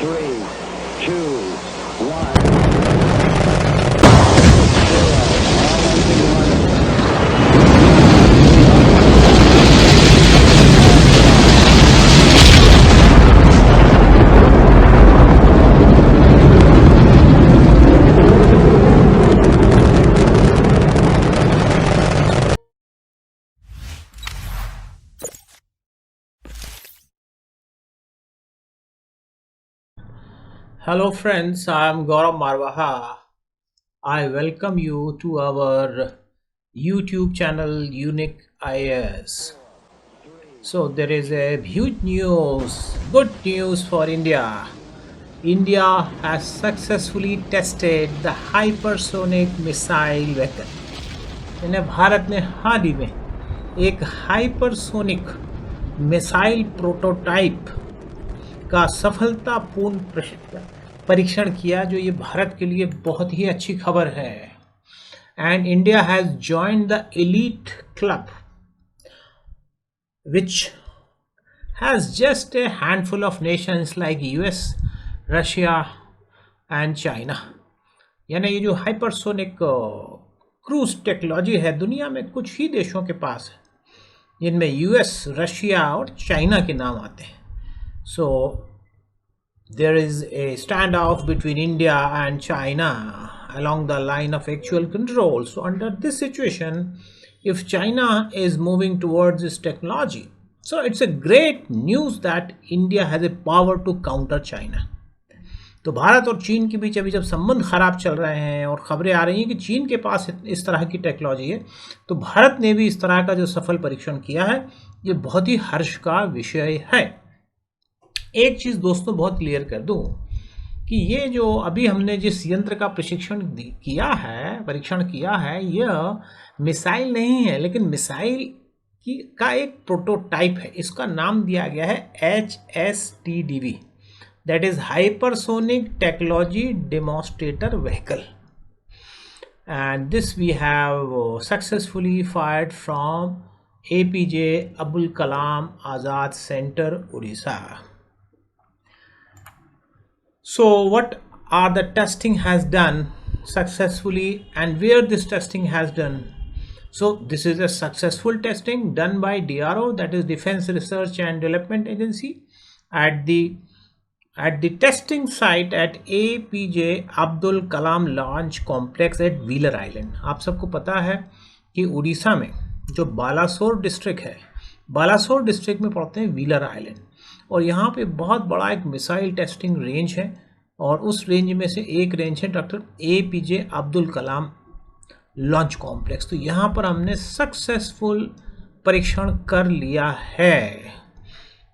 3, 2, 1. Hello friends, I am Gaurav Marwaha. I welcome you to our YouTube channel Unique IAS. So there is a huge news, good news for India. India has successfully tested the hypersonic missile vehicle. यानी भारत ने हाल ही में एक hypersonic missile prototype का सफलतापूर्ण परीक्षण किया, जो ये भारत के लिए बहुत ही अच्छी खबर है. And India has joined the elite club which has just a handful of nations like US, Russia and China. यानी ये जो हाइपरसोनिक क्रूज टेक्नोलॉजी है, दुनिया में कुछ ही देशों के पास है, जिनमें यूएस, रशिया और चाइना के नाम आते हैं. सो there is a standoff between India and China along the line of actual control. So under this situation, if China is moving towards this technology, so it's a great news that India has a power to counter China. तो भारत और चीन के बीच अभी जब संबंध खराब चल रहे हैं और खबरें आ रही हैं कि चीन के पास इस तरह की टेक्नोलॉजी है, तो भारत ने भी इस तरह का जो सफल परीक्षण किया है, ये बहुत ही हर्ष का विषय है. एक चीज दोस्तों बहुत क्लियर कर दूं कि ये जो अभी हमने जिस यंत्र का परीक्षण किया है, यह मिसाइल नहीं है, लेकिन मिसाइल का एक प्रोटोटाइप है. इसका नाम दिया गया है HSTDV, that is hypersonic technology demonstrator vehicle, and this we have successfully fired from APJ Abdul Kalam Azad centre, Odisha. So what are the testing has done successfully and where this testing has done? So this is a successful testing done by DRO, that is Defense Research and Development Agency, at the testing site at APJ Abdul Kalam Launch Complex at Wheeler Island. आप सबको पता है कि उड़ीसा में जो Balasore district है, Balasore district में पड़ते हैं व्हीलर आइलैंड, और यहाँ पे बहुत बड़ा एक मिसाइल टेस्टिंग रेंज है, और उस रेंज में से एक रेंज है डॉक्टर APJ अब्दुल कलाम लॉन्च कॉम्प्लेक्स. तो यहाँ पर हमने सक्सेसफुल परीक्षण कर लिया है.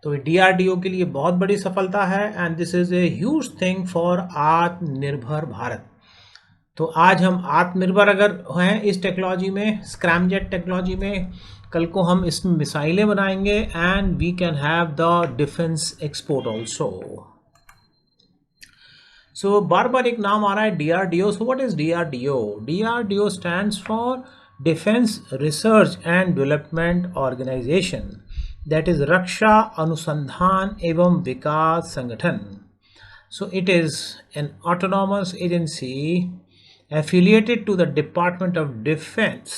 तो DRDO के लिए बहुत बड़ी सफलता है, and this is a huge thing for आत्मनिर्भर भारत. तो आज हम आत्मनिर्भर अगर हैं इस टेक्नोलॉजी में, स्क्रैमजेट टेक्नोलॉजी में, कल को हम इसमें मिसाइलें बनाएंगे, and we can have the defence export also. So बार बार एक नाम आ रहा है DRDO. So what is DRDO? DRDO stands for defence research and development organisation, that is रक्षा अनुसंधान एवं विकास संगठन. So it is an autonomous agency affiliated to the Department of Defense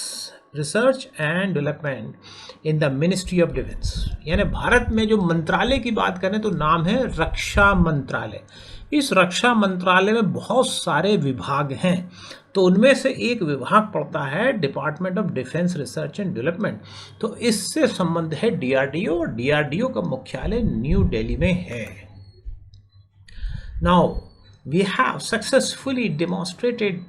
Research and Development in the Ministry of Defense. यानी भारत में जो मंत्रालय की बात करें तो नाम है रक्षा मंत्रालय. इस रक्षा मंत्रालय में बहुत सारे विभाग हैं, तो उनमें से एक विभाग पड़ता है department of defence research and development. तो इससे संबंध है DRDO, और DRDO का मुख्यालय न्यू दिल्ली में है. Now we have successfully demonstrated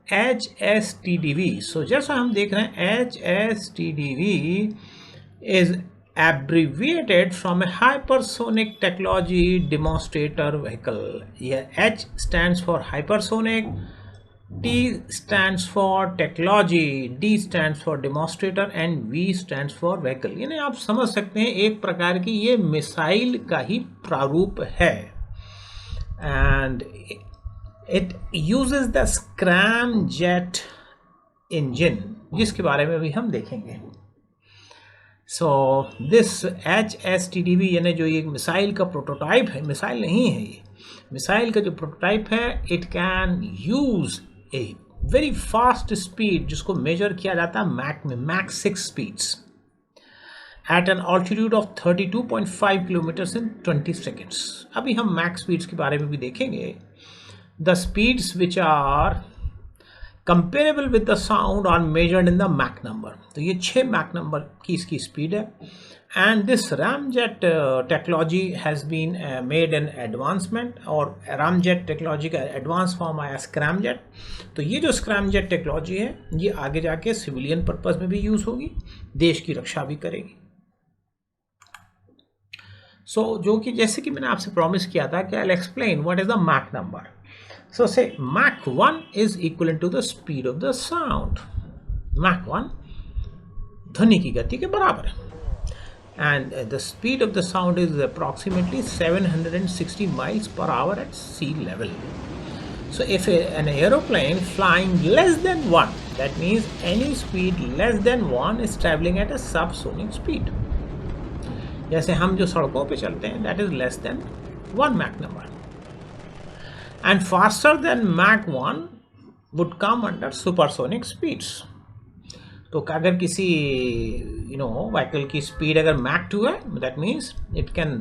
HSTDV. So जैसा हम देख रहे हैं, HSTDV is abbreviated from a hypersonic technology demonstrator vehicle. यह H stands for hypersonic, T stands for technology, D stands for demonstrator and V stands for vehicle. यानी आप समझ सकते हैं एक प्रकार की ये मिसाइल का ही प्रारूप है, and it uses the scramjet engine, जिसके बारे में भी हम देखेंगे. सो दिस HSTDV यानी जो ये मिसाइल का प्रोटोटाइप है, मिसाइल नहीं है ये, मिसाइल का जो प्रोटोटाइप है it can use a very fast speed जिसको मेजर किया जाता है मैक में, Mach 6 speeds at an altitude of 32.5 kilometres in 20 seconds. अभी हम मैक स्पीड्स के बारे में भी देखेंगे। The speeds which are comparable with the sound are measured in the Mach number. तो ये 6 मैक नंबर की इसकी स्पीड है। And this ramjet technology has been made N advancement, और रामजेट टेक्नोलॉजी का एडवांस फॉर्म आया स्क्रैमजेट। तो ये जो स्क्रैमजेट टेक्नोलॉजी है ये आगे जाके सिविलियन पर्पस में भी यूज़ होगी, देश की रक्षा भी करेगी। सो जो कि जैसे कि मैंने आपसे प्रॉमिस किया था कि I will explain what is the Mach number. So say Mach 1 is equivalent to the speed of the sound. Mach 1 ध्वनि की गति के बराबर है। And the speed of the sound is approximately 760 miles per hour at sea level. So if an aeroplane flying less than 1, that means any speed less than 1 is traveling at a subsonic speed. जैसे हम जो सड़कों पे चलते हैं that is less than 1 Mach number. And faster than Mach 1 would come under supersonic speeds. तो अगर किसी व्हीकल की स्पीड अगर Mach 2 है, that means it can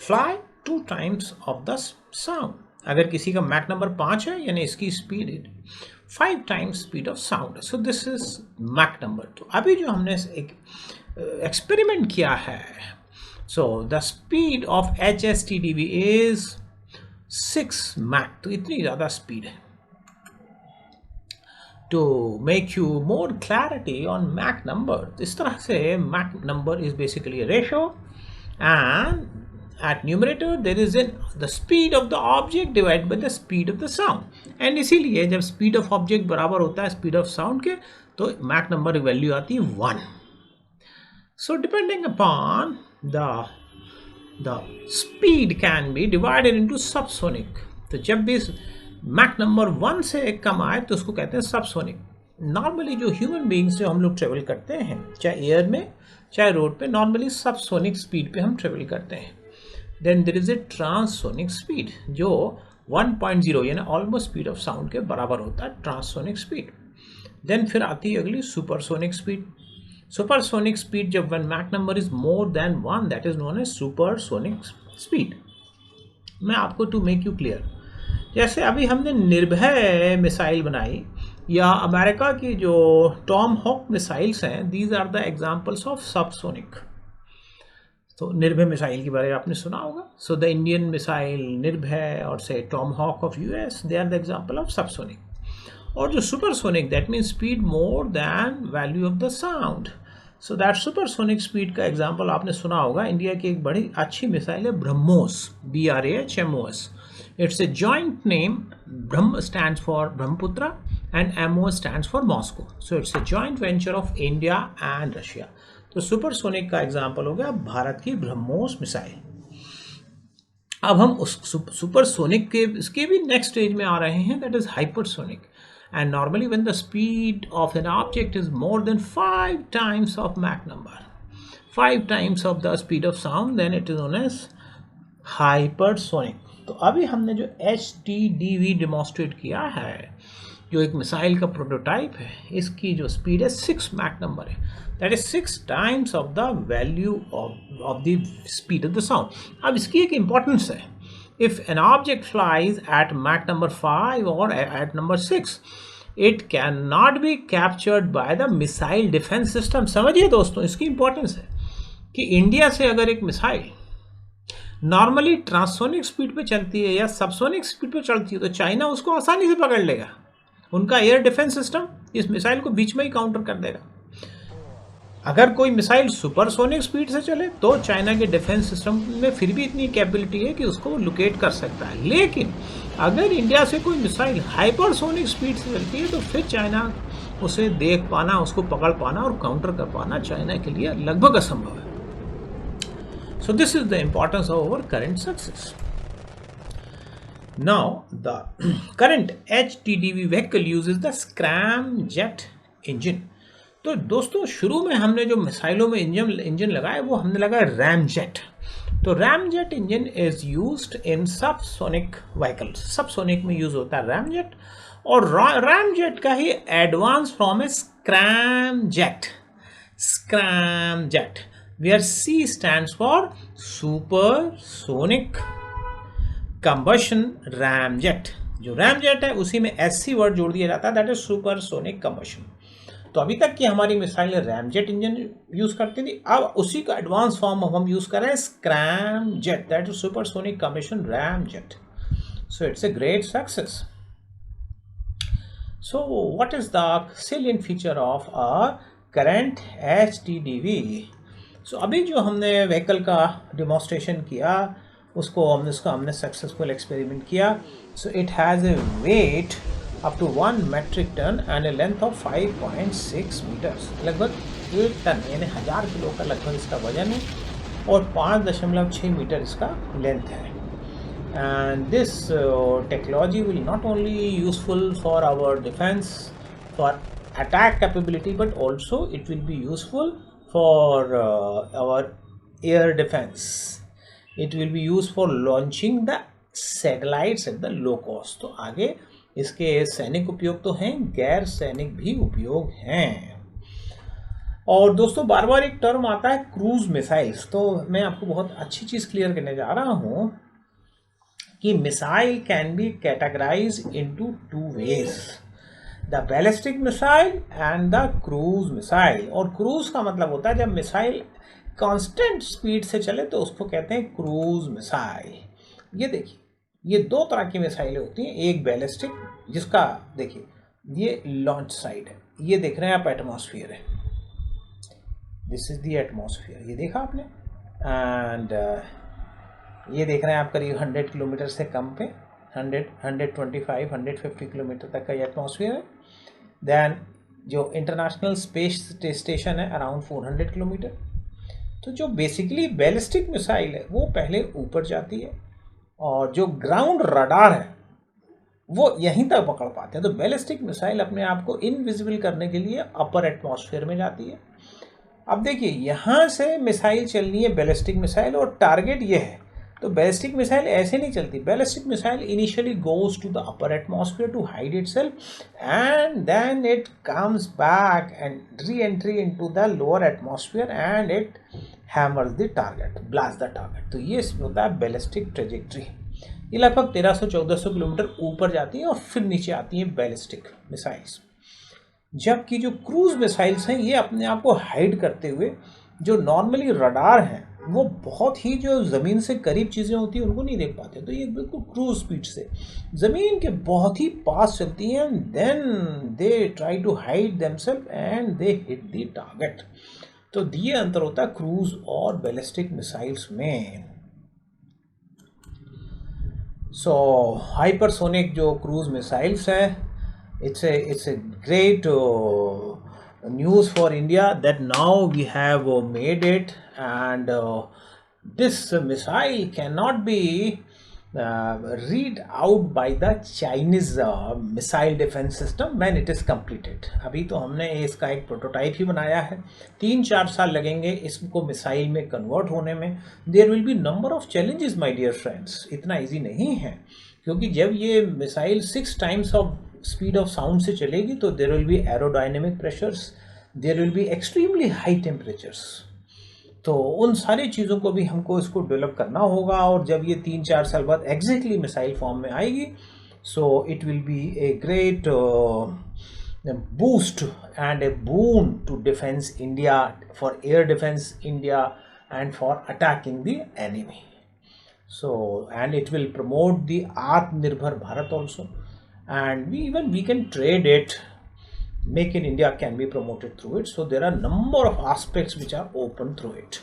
fly 2 times of the sound. अगर किसी का Mach नंबर 5 है यानी इसकी speed 5 times speed of sound. So this is Mach number. तो अभी जो हमने एक एक्सपेरिमेंट किया है, so the speed of HSTDV is 6 Mach। तो इतनी ज़्यादा स्पीड है। To make you more clarity on Mach number, इस तरह से Mach number is basically a ratio, and at numerator there is the speed of the object divided by the speed of the sound, and इसीलिए जब speed of object बराबर होता है speed of sound के, तो Mach number की value आती है 1। So depending upon the speed can be divided into subsonic। तो जब भी Mach नंबर 1 से कम आए तो उसको कहते हैं सबसोनिक। नॉर्मली जो ह्यूमन बींग्स जो हम लोग ट्रेवल करते हैं, चाहे एयर में चाहे रोड पे, नॉर्मली सबसोनिक स्पीड पे हम ट्रेवल करते हैं। Then there is a transonic speed जो 1.0 यानी ऑलमोस्ट स्पीड ऑफ साउंड के बराबर होता है, ट्रांससोनिक स्पीड। देन फिर आती है अगली सुपरसोनिक स्पीड। सुपरसोनिक स्पीड जब when Mach number is more than 1, that is known as supersonic speed। मैं आपको टू मेक यू क्लियर, जैसे अभी हमने निर्भय मिसाइल बनाई या अमेरिका की जो टॉम हॉक मिसाइल्स हैं, these are the examples of subsonic. तो निर्भय मिसाइल के बारे में आपने सुना होगा। So the Indian missile Nirbhay और से Tomahawk of US, they are the example of subsonic. और जो supersonic that means speed more than value of the sound. So that supersonic speed का एग्जांपल आपने सुना होगा, इंडिया की एक बड़ी अच्छी मिसाइल है BrahMos, BRAHMOS। It's a joint name, Brahma stands for Brahmaputra and MOS stands for Moscow. So it's a joint venture of India and Russia. तो सुपरसोनिक का एग्जांपल हो गया भारत की ब्रह्मोस मिसाइल। अब हम उस सुपरसोनिक के इसके भी नेक्स्ट स्टेज में आ रहे हैं, that is hypersonic. And normally when the speed of an object is more than 5 times of Mach number, 5 times of the speed of sound, then it is known as hypersonic। तो अभी हमने जो HTDV demonstrate किया है, जो एक missile का prototype है, इसकी जो स्पीड है 6 Mach नंबर है, that is 6 times of the value of the speed of the sound. अब इसकी एक इम्पोर्टेंस है, if an object flies at Mach number 5 or at number 6, it cannot be captured by the missile defense system। समझिए दोस्तों इसकी importance है कि India से अगर एक मिसाइल नॉर्मली ट्रांससोनिक स्पीड पे चलती है या सबसोनिक स्पीड पे चलती है तो चाइना उसको आसानी से पकड़ लेगा। उनका एयर डिफेंस सिस्टम इस मिसाइल को बीच में ही काउंटर कर देगा। अगर कोई मिसाइल सुपरसोनिक स्पीड से चले तो चाइना के डिफेंस सिस्टम में फिर भी इतनी कैपेबिलिटी है कि उसको लोकेट कर सकता है, लेकिन अगर इंडिया से कोई मिसाइल हाइपरसोनिक स्पीड से चलती है तो फिर चाइना उसे देख पाना, उसको पकड़ पाना और काउंटर कर पाना चाइना के लिए लगभग असंभव है। So this is the importance of our current success. Now the current HTDV vehicle uses the scramjet engine. तो दोस्तों शुरू में हमने जो मिसाइलों में इंजन लगाया वो हमने लगाया रैमजेट। तो ramjet engine is used in subsonic vehicles, subsonic में यूज होता है रैमजेट, और रैमजेट का ही एडवांस फॉर्म है scramjet, scramjet, where C stands for supersonic combustion ramjet. जो रैमजेट है उसी में एससी वर्ड जोड़ दिया जाता है, दैट इज सुपरसोनिक कंबशन। तो अभी तक की हमारी मिसाइलें रैमजेट इंजन यूज करती थी, अब उसी का एडवांस फॉर्म हम यूज कर रहे हैं scramjet, that is supersonic combustion ramjet. So it's a great success. So what is the salient feature of a current HTDV? So अभी जो हमने व्हीकल का डिमॉन्स्ट्रेशन किया उसको हमने सक्सेसफुल एक्सपेरिमेंट किया। So it has a weight up to 1 metric ton and a length of 5.6 meters, लगभग 1 ton यानी 1000 किलो का लगभग इसका वजन है, और 5.6 मीटर इसका लेंथ है। And this technology will not only useful for our defense, for attack capability, but also it will be useful for our air defense. It will be used for launching the satellites at the low cost. तो आगे इसके सैनिक उपयोग तो हैं, गैर सैनिक भी उपयोग हैं। और दोस्तों बार बार एक टर्म आता है क्रूज मिसाइल्स, तो मैं आपको बहुत अच्छी चीज़ क्लियर करने जा रहा हूँ कि missile can be categorised into 2 ways, the ballistic missile and the cruise missile. और क्रूज का मतलब होता है जब मिसाइल कांस्टेंट स्पीड से चले तो उसको कहते हैं क्रूज मिसाइल। ये देखिए, ये 2 तरह की मिसाइलें होती हैं, एक बैलिस्टिक जिसका देखिए ये लॉन्च साइड है, ये देख रहे हैं आप एटमॉस्फेयर है, दिस इज द एटमॉस्फेयर, ये देखा आपने, एंड ये देख रहे हैं आप करीब 100 किलोमीटर से कम पे 125 150 किलोमीटर तक का ये एटमॉस्फेयर है। देन जो इंटरनेशनल स्पेस स्टेशन है अराउंड 400 किलोमीटर। तो जो बेसिकली बैलिस्टिक मिसाइल है वो पहले ऊपर जाती है, और जो ग्राउंड रडार है वो यहीं तक पकड़ पाते हैं। तो बैलिस्टिक मिसाइल अपने आप को इनविजिबल करने के लिए अपर एटमॉस्फेयर में जाती है। अब देखिए यहाँ से मिसाइल चलनी है बैलिस्टिक मिसाइल, और टारगेट ये है, तो बैलिस्टिक मिसाइल ऐसे नहीं चलती। Ballistic missile initially goes to the upper atmosphere to hide itself, and then it comes back and reentry into the lower atmosphere and it hammers the target, blast the target. तो ये होता है ballistic trajectory. ये लगभग 1300-1400 kilometre ऊपर जाती है और फिर नीचे आती है बैलिस्टिक मिसाइल्स। जबकि जो क्रूज मिसाइल्स हैं ये अपने आप को हाइड करते हुए, जो नॉर्मली रडार हैं वो बहुत ही जो ज़मीन से करीब चीज़ें होती हैं उनको नहीं देख पाते, तो ये बिल्कुल क्रूज स्पीड से ज़मीन के बहुत ही पास चलती हैं, then they try to hide themselves and they hit the target. तो ये अंतर होता है क्रूज और बैलिस्टिक मिसाइल्स में। सो हाइपरसोनिक जो क्रूज मिसाइल्स है, it's a great news for India that now we have made it, and this missile cannot be read out by the Chinese missile defense system when it is completed. अभी तो हमने इसका एक prototype ही बनाया है, 3-4 साल लगेंगे इसको मिसाइल में कन्वर्ट होने में। There will be number of challenges my dear friends, इतना इजी नहीं है, क्योंकि जब ये missile 6 times of speed of sound से चलेगी तो there will be aerodynamic pressures, there will be extremely high temperatures. तो उन सारी चीज़ों को भी हमको इसको डेवलप करना होगा, और जब ये 3-4 साल बाद एग्जैक्टली मिसाइल फॉर्म में आएगी, so it will be a great boost and a boon to defence India, for air defence India and for attacking the enemy. So and it will promote the Atmanirbhar Bharat also, and we can trade it. Make in India can be promoted through it. So there are number of aspects which are open through it.